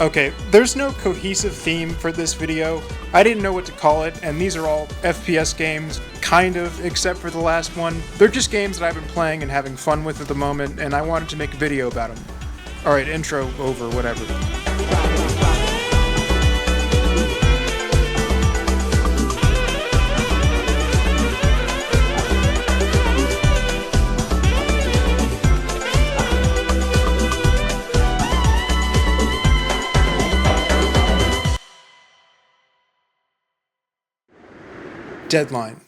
Okay, there's no cohesive theme for this video. I didn't know what to call it, and these are all FPS games, kind of, except for the last one. They're just games that I've been playing and having fun with at the moment, and I wanted to make a video about them. Alright, intro over, whatever. Deadline.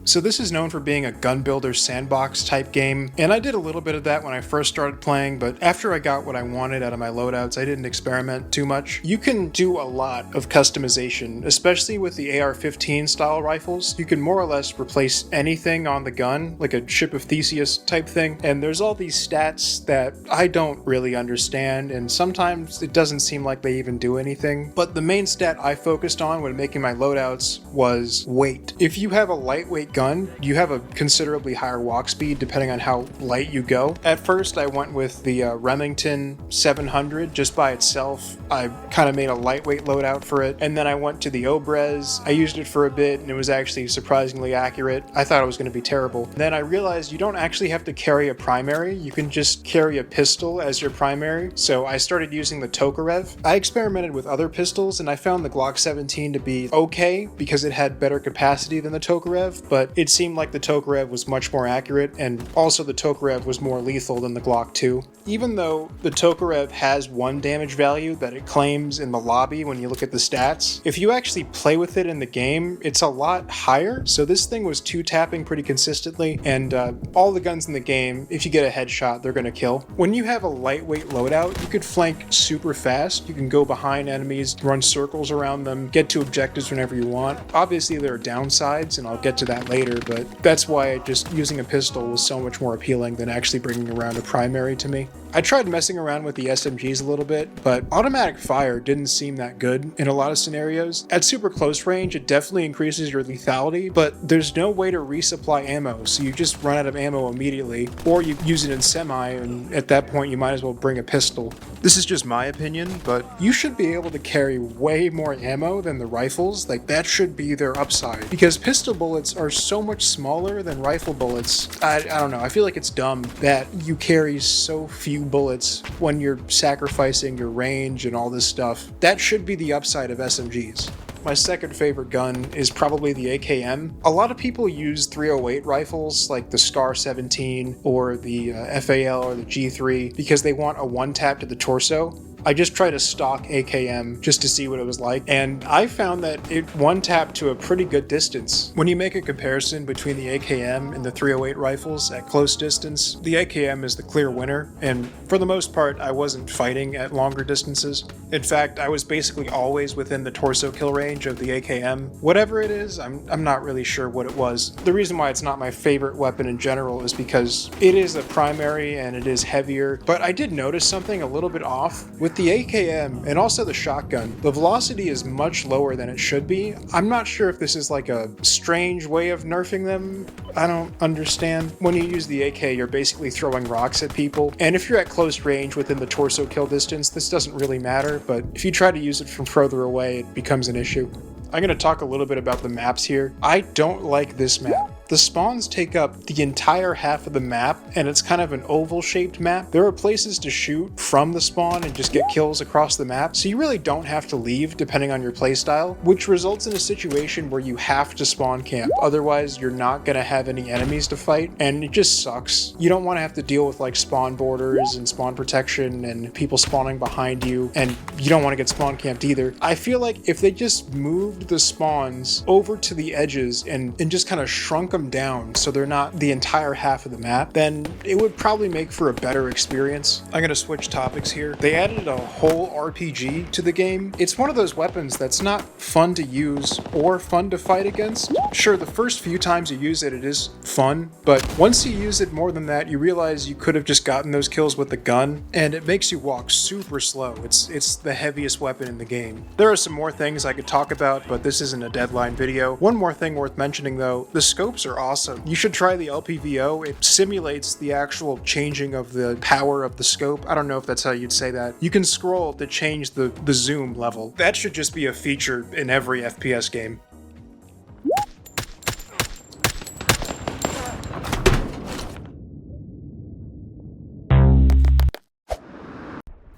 So this is known for being a gun builder sandbox type game, and I did a little bit of that when I first started playing, but after I got what I wanted out of my loadouts, I didn't experiment too much. You can do a lot of customization, especially with the AR-15 style rifles. You can more or less replace anything on the gun, like a Ship of Theseus type thing, and there's all these stats that I don't really understand, and sometimes it doesn't seem like they even do anything. But the main stat I focused on when making my loadouts was weight. If you have a lightweight gun, you have a considerably higher walk speed depending on how light you go. At first I went with the Remington 700 just by itself. I kind of made a lightweight loadout for it, and then I went to the Obrez. I used it for a bit and it was actually surprisingly accurate. I thought it was going to be terrible. Then I realized you don't actually have to carry a primary, you can just carry a pistol as your primary, so I started using the Tokarev. I experimented with other pistols and I found the Glock 17 to be okay because it had better capacity than the Tokarev, but it seemed like the Tokarev was much more accurate, and also the Tokarev was more lethal than the Glock 2. Even though the Tokarev has one damage value that it claims in the lobby when you look at the stats, if you actually play with it in the game, it's a lot higher. So this thing was 2-tapping pretty consistently, and all the guns in the game, if you get a headshot, they're gonna kill. When you have a lightweight loadout, you could flank super fast. You can go behind enemies, run circles around them, get to objectives whenever you want. Obviously there are downsides, and I'll get to that later, but that's why just using a pistol was so much more appealing than actually bringing around a primary to me. I tried messing around with the SMGs a little bit, but automatic fire didn't seem that good in a lot of scenarios. At super close range, it definitely increases your lethality, but there's no way to resupply ammo, so you just run out of ammo immediately, or you use it in semi, and at that point you might as well bring a pistol. This is just my opinion, but you should be able to carry way more ammo than the rifles. Like, that should be their upside, because pistol bullets are so much smaller than rifle bullets. I don't know, I feel like it's dumb that you carry so few bullets when you're sacrificing your range and all this stuff. That should be the upside of SMGs. My second favorite gun is probably the AKM. A lot of people use 308 rifles like the Scar 17 or the FAL or the G3 because they want a one-tap to the torso. I just tried a stock AKM just to see what it was like, and I found that it one-tapped to a pretty good distance. When you make a comparison between the AKM and the 308 rifles at close distance, the AKM is the clear winner, and for the most part, I wasn't fighting at longer distances. In fact, I was basically always within the torso kill range of the AKM. Whatever it is, I'm not really sure what it was. The reason why it's not my favorite weapon in general is because it is a primary and it is heavier, but I did notice something a little bit off. With the AKM and also the shotgun, the velocity is much lower than it should be. I'm not sure if this is like a strange way of nerfing them. I don't understand. When you use the AK, you're basically throwing rocks at people, and if you're at close range within the torso kill distance, this doesn't really matter, but if you try to use it from further away, it becomes an issue. I'm going to talk a little bit about the maps here. I don't like this map. The spawns take up the entire half of the map, and it's kind of an oval-shaped map. There are places to shoot from the spawn and just get kills across the map, so you really don't have to leave depending on your playstyle, which results in a situation where you have to spawn camp. Otherwise, you're not going to have any enemies to fight, and it just sucks. You don't want to have to deal with like spawn borders and spawn protection and people spawning behind you, and you don't want to get spawn camped either. I feel like if they just moved the spawns over to the edges and just kind of shrunk them down so they're not the entire half of the map, then it would probably make for a better experience. I'm gonna switch topics here. They added a whole RPG to the game. It's one of those weapons that's not fun to use or fun to fight against. Sure, the first few times you use it, it is fun, but once you use it more than that, you realize you could have just gotten those kills with the gun, and it makes you walk super slow. It's the heaviest weapon in the game. There are some more things I could talk about, but this isn't a deadline video. One more thing worth mentioning though, the scopes are are awesome. You should try the LPVO. It simulates the actual changing of the power of the scope. I don't know if that's how you'd say that. You can scroll to change the zoom level. That should just be a feature in every FPS game.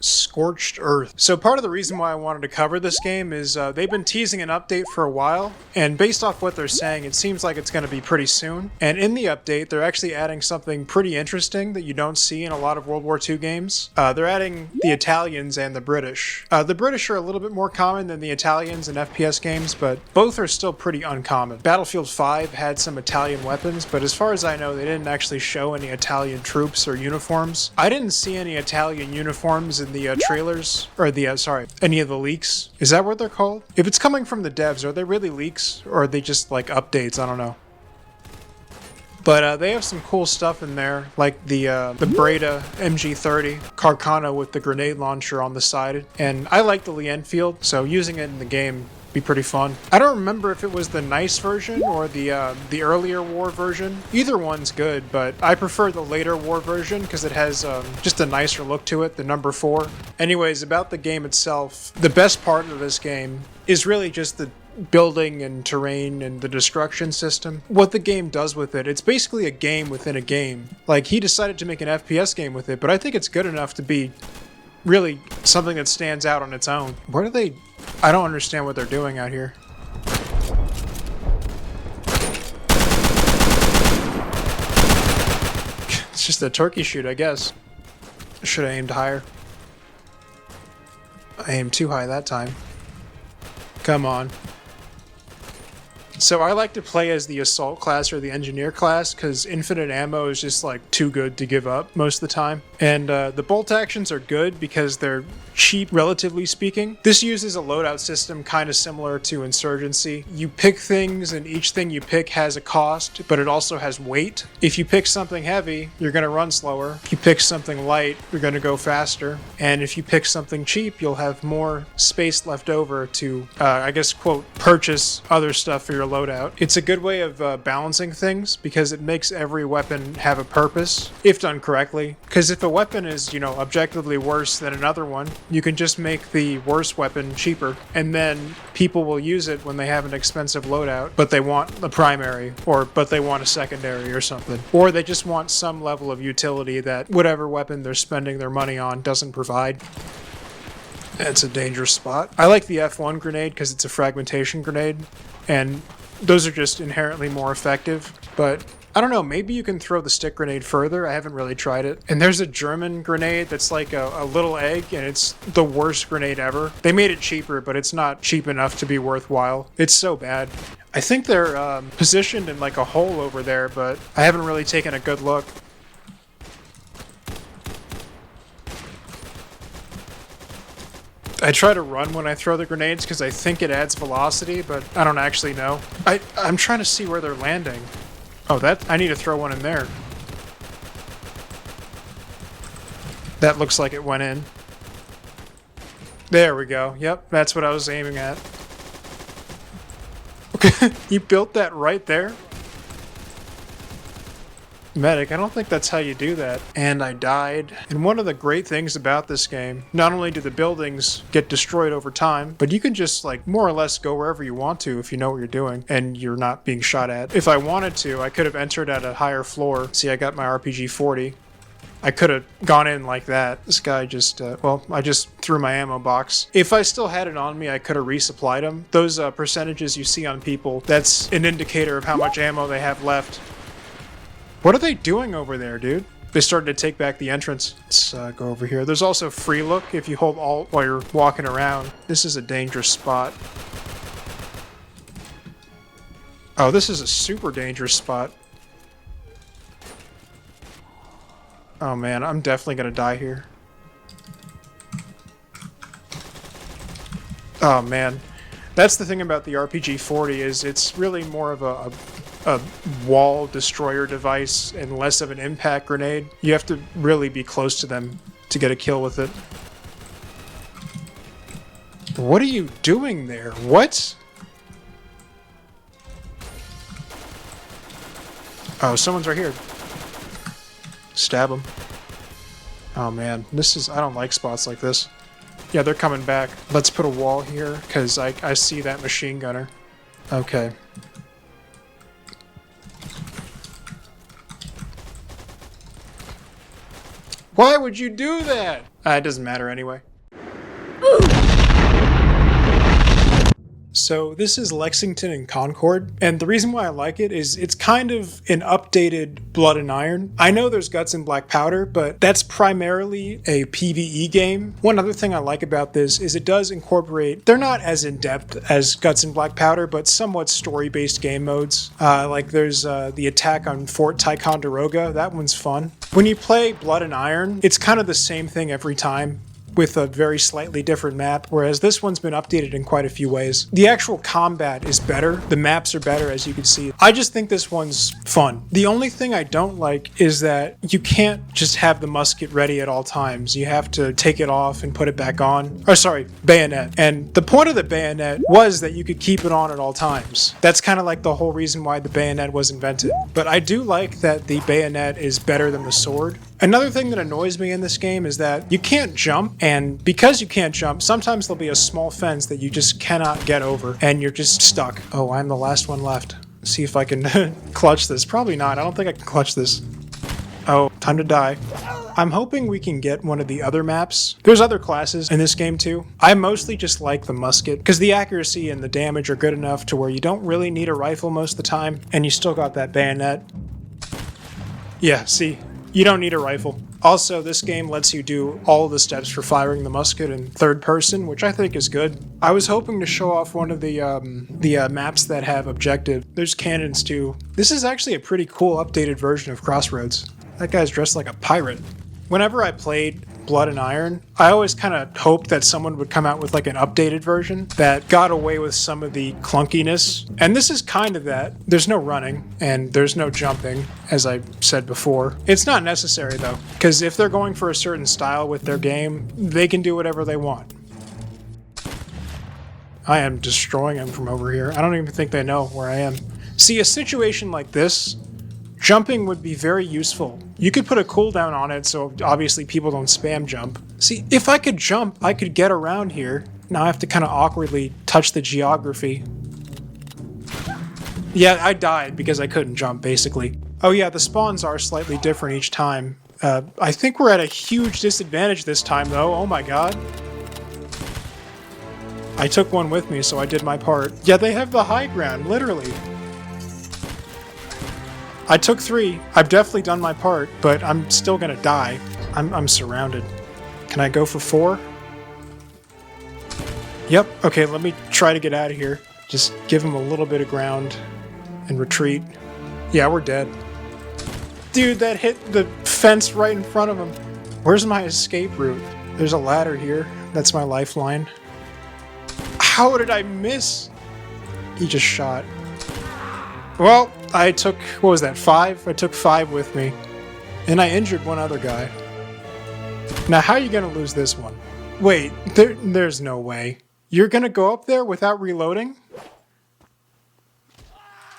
Scorched Earth. So part of the reason why I wanted to cover this game is they've been teasing an update for a while, and based off what they're saying, it seems like it's going to be pretty soon. And in the update, they're actually adding something pretty interesting that you don't see in a lot of World War II games. They're adding the Italians and the British. The British are a little bit more common than the Italians in FPS games, but both are still pretty uncommon. Battlefield 5 had some Italian weapons, but as far as I know, they didn't actually show any Italian troops or uniforms. I didn't see any Italian uniforms in the trailers, or any of the leaks. Is that what they're called? If it's coming from the devs, are they really leaks, or are they just like updates? I don't know. But they have some cool stuff in there, like the Breda MG30 Carcano with the grenade launcher on the side, and I like the Lee Enfield, so using it in the game be pretty fun. I don't remember if it was the nice version or the earlier war version. Either one's good, but I prefer the later war version because it has just a nicer look to it, the number 4. Anyways, about the game itself, the best part of this game is really just the building and terrain and the destruction system. What the game does with it, it's basically a game within a game. Like, he decided to make an FPS game with it, but I think it's good enough to be really something that stands out on its own. What are they... I don't understand what they're doing out here. It's just a turkey shoot, I guess. Should have aimed higher. I aimed too high that time. Come on. So I like to play as the assault class or the engineer class because infinite ammo is just like too good to give up most of the time. And the bolt actions are good because they're cheap, relatively speaking. This uses a loadout system kind of similar to Insurgency. You pick things and each thing you pick has a cost, but it also has weight. If you pick something heavy, you're going to run slower. If you pick something light, you're going to go faster. And if you pick something cheap, you'll have more space left over to, I guess, quote, purchase other stuff for your loadout. It's a good way of balancing things because it makes every weapon have a purpose, if done correctly. Because if a weapon is, objectively worse than another one, you can just make the worst weapon cheaper, and then people will use it when they have an expensive loadout, but they want a primary, but they want a secondary or something. Or they just want some level of utility that whatever weapon they're spending their money on doesn't provide. It's a dangerous spot. I like the F1 grenade because it's a fragmentation grenade, and those are just inherently more effective, but I don't know, maybe you can throw the stick grenade further. I haven't really tried it. And there's a German grenade that's like a little egg, and it's the worst grenade ever. They made it cheaper, but it's not cheap enough to be worthwhile. It's so bad. I think they're positioned in like a hole over there, but I haven't really taken a good look. I try to run when I throw the grenades because I think it adds velocity, but I don't actually know. I'm trying to see where they're landing. Oh, I need to throw one in there. That looks like it went in. There we go. Yep, that's what I was aiming at. Okay, you built that right there? Medic, I don't think that's how you do that. And I died. And one of the great things about this game, not only do the buildings get destroyed over time, but you can just like more or less go wherever you want to if you know what you're doing and you're not being shot at. If I wanted to, I could have entered at a higher floor. See, I got my RPG 40. I could have gone in like that. This guy just, I just threw my ammo box. If I still had it on me, I could have resupplied them. Those percentages you see on people, that's an indicator of how much ammo they have left. What are they doing over there, dude? They started to take back the entrance. Let's go over here. There's also free look if you hold Alt while you're walking around. This is a dangerous spot. Oh, this is a super dangerous spot. Oh man, I'm definitely gonna die here. Oh man. That's the thing about the RPG 40 is it's really more of a wall destroyer device and less of an impact grenade. You have to really be close to them to get a kill with it. What are you doing there? What? Oh, someone's right here. Stab him. Oh man, I don't like spots like this. Yeah, they're coming back. Let's put a wall here, because I see that machine gunner. Okay. Why would you do that? It doesn't matter anyway. So this is Lexington Concord, and the reason why I like it is it's kind of an updated Blood and Iron. I know there's Guts and Black Powder, but that's primarily a PvE game. One other thing I like about this is it does incorporate, they're not as in-depth as Guts and Black Powder, but somewhat story-based game modes. Like there's the attack on Fort Ticonderoga, that one's fun. When you play Blood and Iron, it's kind of the same thing every time, with a very slightly different map, whereas this one's been updated in quite a few ways. The actual combat is better, the maps are better, as you can see. I just think this one's fun. The only thing I don't like is that you can't just have the musket ready at all times. You have to take it off and put it back on. Or sorry, bayonet. And the point of the bayonet was that you could keep it on at all times. That's kind of like the whole reason why the bayonet was invented. But I do like that the bayonet is better than the sword. Another thing that annoys me in this game is that you can't jump, and because you can't jump, sometimes there'll be a small fence that you just cannot get over, and you're just stuck. Oh, I'm the last one left. See if I can clutch this. Probably not. I don't think I can clutch this. Oh, time to die. I'm hoping we can get one of the other maps. There's other classes in this game too. I mostly just like the musket, because the accuracy and the damage are good enough to where you don't really need a rifle most of the time, and you still got that bayonet. Yeah, see? You don't need a rifle. Also, this game lets you do all the steps for firing the musket in third person, which I think is good. I was hoping to show off one of the maps that have objective. There's cannons too. This is actually a pretty cool updated version of Crossroads. That guy's dressed like a pirate. Whenever I played Blood and Iron, I always kind of hoped that someone would come out with like an updated version that got away with some of the clunkiness. And this is kind of that. There's no running and there's no jumping, as I said before. It's not necessary though, because if they're going for a certain style with their game, they can do whatever they want. I am destroying them from over here. I don't even think they know where I am. See, a situation like this, jumping would be very useful. You could put a cooldown on it so obviously people don't spam jump. See, if I could jump, I could get around here. Now I have to kind of awkwardly touch the geography. Yeah, I died because I couldn't jump, basically. Oh yeah, the spawns are slightly different each time. I think we're at a huge disadvantage this time though, oh my god. I took one with me, so I did my part. Yeah, they have the high ground, literally. I took 3. I've definitely done my part, but I'm still gonna die. I'm surrounded. Can I go for 4? Yep, okay, let me try to get out of here. Just give him a little bit of ground and retreat. Yeah, we're dead. Dude, that hit the fence right in front of him. Where's my escape route? There's a ladder here. That's my lifeline. How did I miss? He just shot. Well, I took, what was that, 5? I took 5 with me. And I injured one other guy. Now, how are you going to lose this one? Wait, there's no way. You're going to go up there without reloading?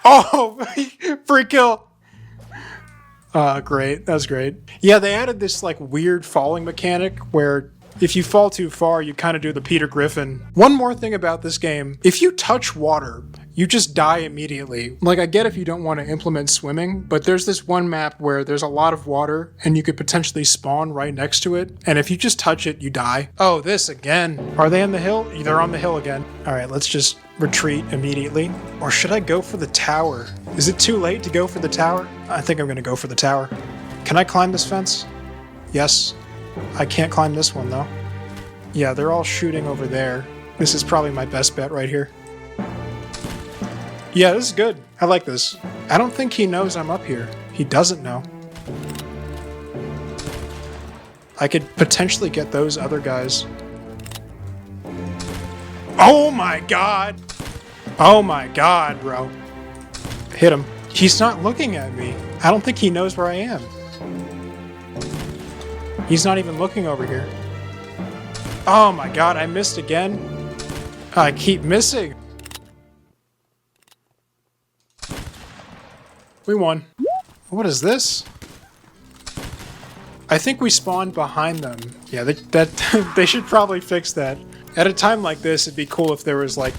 Oh, free kill. Great. That was great. Yeah, they added this like weird falling mechanic where if you fall too far, you kind of do the Peter Griffin. One more thing about this game, if you touch water, you just die immediately. Like, I get if you don't want to implement swimming, but there's this one map where there's a lot of water and you could potentially spawn right next to it. And if you just touch it, you die. Oh, this again. Are they on the hill? They're on the hill again. All right, let's just retreat immediately. Or should I go for the tower? Is it too late to go for the tower? I think I'm going to go for the tower. Can I climb this fence? Yes. I can't climb this one, though. Yeah, they're all shooting over there. This is probably my best bet right here. Yeah, this is good. I like this. I don't think he knows I'm up here. He doesn't know. I could potentially get those other guys. Oh my god! Oh my god, bro. Hit him. He's not looking at me. I don't think he knows where I am. He's not even looking over here. Oh my god, I missed again. I keep missing. We won. What is this? I think we spawned behind them. Yeah, they should probably fix that. At a time like this, it'd be cool if there was like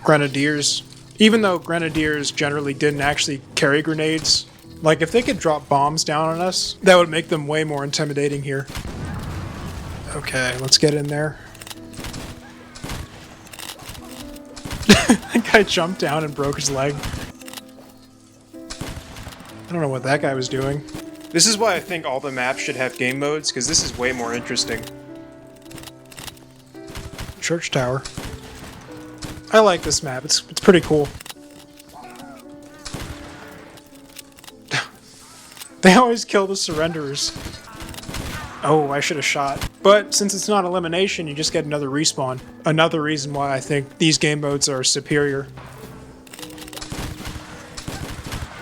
grenadiers. Even though grenadiers generally didn't actually carry grenades, like if they could drop bombs down on us, that would make them way more intimidating here. Okay, let's get in there. That guy jumped down and broke his leg. I don't know what that guy was doing. This is why I think all the maps should have game modes, because this is way more interesting. Church tower. I like this map. It's pretty cool. They always kill the surrenderers. Oh, I should have shot. But since it's not elimination, you just get another respawn. Another reason why I think these game modes are superior.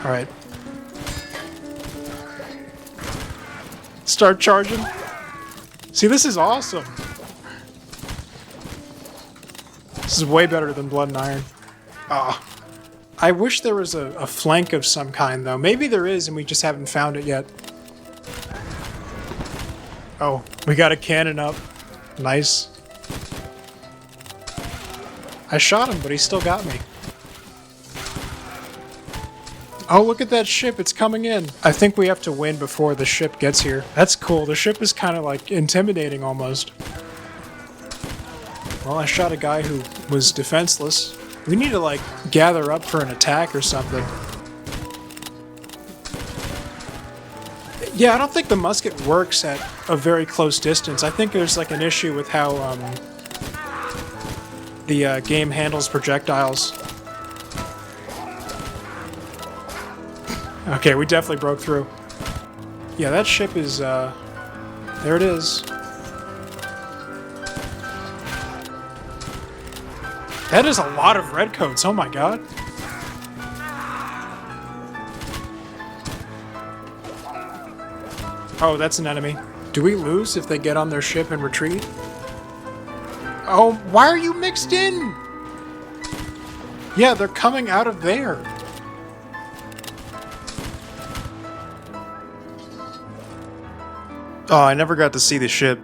Alright. Start charging. See, this is awesome. This is way better than Blood and Iron. Ah. I wish there was a flank of some kind, though. Maybe there is, and we just haven't found it yet. Oh, we got a cannon up. Nice. I shot him, but he still got me. Oh, look at that ship. It's coming in. I think we have to win before the ship gets here. That's cool. The ship is kind of like intimidating almost. Well, I shot a guy who was defenseless. We need to like gather up for an attack or something. Yeah, I don't think the musket works at a very close distance. I think there's like an issue with how the game handles projectiles. Okay, we definitely broke through. Yeah, that ship is, there it is. That is a lot of redcoats, oh my god. Oh, that's an enemy. Do we lose if they get on their ship and retreat? Oh, why are you mixed in? Yeah, they're coming out of there. Oh, I never got to see the ship.